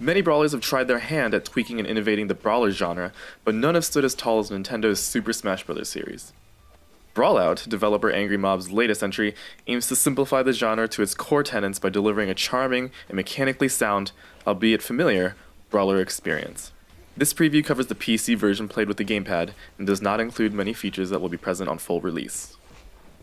Many brawlers have tried their hand at tweaking and innovating the brawler genre, but none have stood as tall as Nintendo's Super Smash Bros. Series. Brawlout, developer Angry Mob's latest entry, aims to simplify the genre to its core tenets by delivering a charming and mechanically sound, albeit familiar, brawler experience. This preview covers the PC version played with the gamepad and does not include many features that will be present on full release.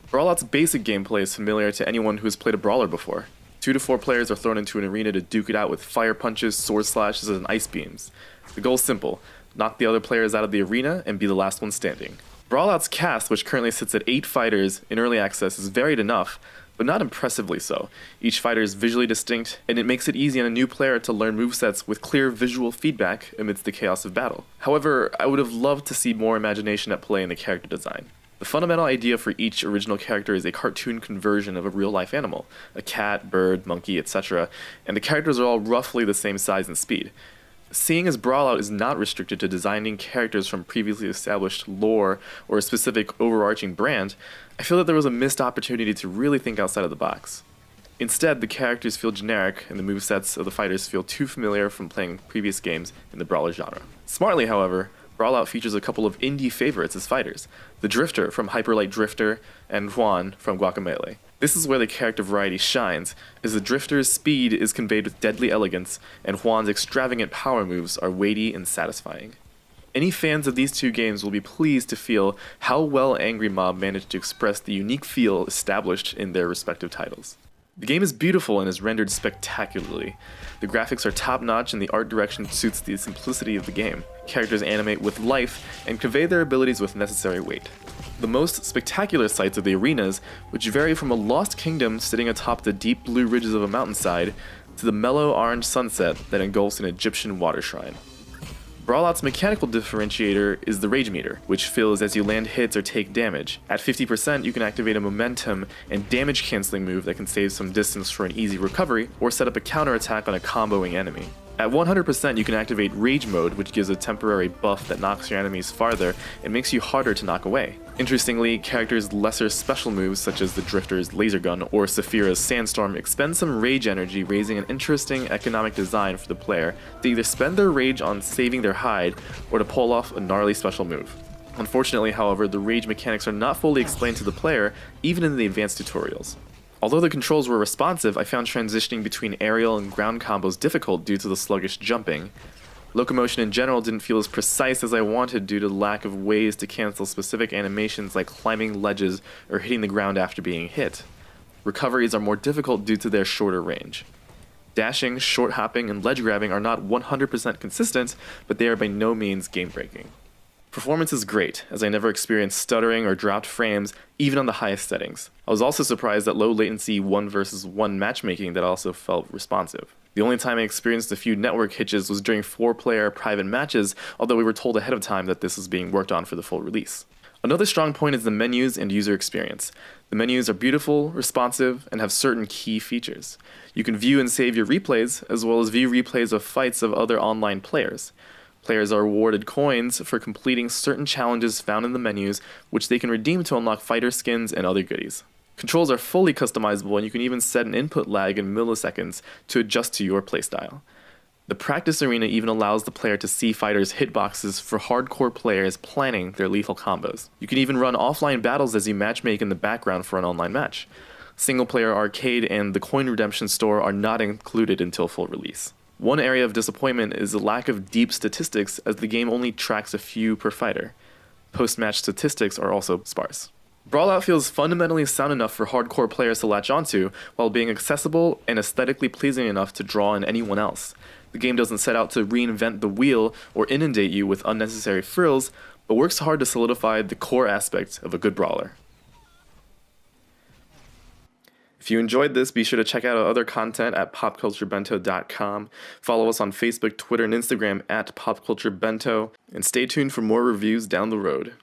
Brawlout's basic gameplay is familiar to anyone who has played a brawler before. 2 to 4 players are thrown into an arena to duke it out with fire punches, sword slashes, and ice beams. The goal is simple: knock the other players out of the arena and be the last one standing. Brawlout's cast, which currently sits at 8 fighters in early access, is varied enough, but not impressively so. Each fighter is visually distinct, and it makes it easy on a new player to learn movesets with clear visual feedback amidst the chaos of battle. However, I would have loved to see more imagination at play in the character design. The fundamental idea for each original character is a cartoon conversion of a real-life animal, a cat, bird, monkey, etc., and the characters are all roughly the same size and speed. Seeing as Brawlout is not restricted to designing characters from previously established lore or a specific overarching brand, I feel that there was a missed opportunity to really think outside of the box. Instead, the characters feel generic and the movesets of the fighters feel too familiar from playing previous games in the Brawler genre. Smartly, however, Brawlout features a couple of indie favorites as fighters: the Drifter from Hyper Light Drifter and Juan from Guacamelee. This is where the character variety shines, as the Drifter's speed is conveyed with deadly elegance, and Juan's extravagant power moves are weighty and satisfying. Any fans of these two games will be pleased to feel how well Angry Mob managed to express the unique feel established in their respective titles. The game is beautiful and is rendered spectacularly. The graphics are top-notch and the art direction suits the simplicity of the game. Characters animate with life and convey their abilities with necessary weight. The most spectacular sights are the arenas, which vary from a lost kingdom sitting atop the deep blue ridges of a mountainside to the mellow orange sunset that engulfs an Egyptian water shrine. Brawlout's mechanical differentiator is the rage meter, which fills as you land hits or take damage. At 50%, you can activate a momentum and damage cancelling move that can save some distance for an easy recovery, or set up a counterattack on a comboing enemy. At 100%, you can activate Rage Mode, which gives a temporary buff that knocks your enemies farther and makes you harder to knock away. Interestingly, characters' lesser special moves, such as the Drifter's Laser Gun or Saphira's Sandstorm, expend some rage energy, raising an interesting economic design for the player to either spend their rage on saving their hide or to pull off a gnarly special move. Unfortunately, however, the rage mechanics are not fully explained to the player, even in the advanced tutorials. Although the controls were responsive, I found transitioning between aerial and ground combos difficult due to the sluggish jumping. Locomotion in general didn't feel as precise as I wanted due to the lack of ways to cancel specific animations like climbing ledges or hitting the ground after being hit. Recoveries are more difficult due to their shorter range. Dashing, short hopping, and ledge grabbing are not 100% consistent, but they are by no means game-breaking. Performance is great, as I never experienced stuttering or dropped frames, even on the highest settings. I was also surprised at low latency 1 versus 1 matchmaking that also felt responsive. The only time I experienced a few network hitches was during 4-player private matches, although we were told ahead of time that this was being worked on for the full release. Another strong point is the menus and user experience. The menus are beautiful, responsive, and have certain key features. You can view and save your replays, as well as view replays of fights of other online players. Players are awarded coins for completing certain challenges found in the menus, which they can redeem to unlock fighter skins and other goodies. Controls are fully customizable, and you can even set an input lag in milliseconds to adjust to your playstyle. The practice arena even allows the player to see fighters' hitboxes for hardcore players planning their lethal combos. You can even run offline battles as you matchmake in the background for an online match. Single-player arcade and the coin redemption store are not included until full release. One area of disappointment is the lack of deep statistics, as the game only tracks a few per fighter. Post-match statistics are also sparse. Brawlout feels fundamentally sound enough for hardcore players to latch onto, while being accessible and aesthetically pleasing enough to draw in anyone else. The game doesn't set out to reinvent the wheel or inundate you with unnecessary frills, but works hard to solidify the core aspect of a good brawler. If you enjoyed this, be sure to check out our other content at popculturebento.com. Follow us on Facebook, Twitter, and Instagram at popculturebento, and stay tuned for more reviews down the road.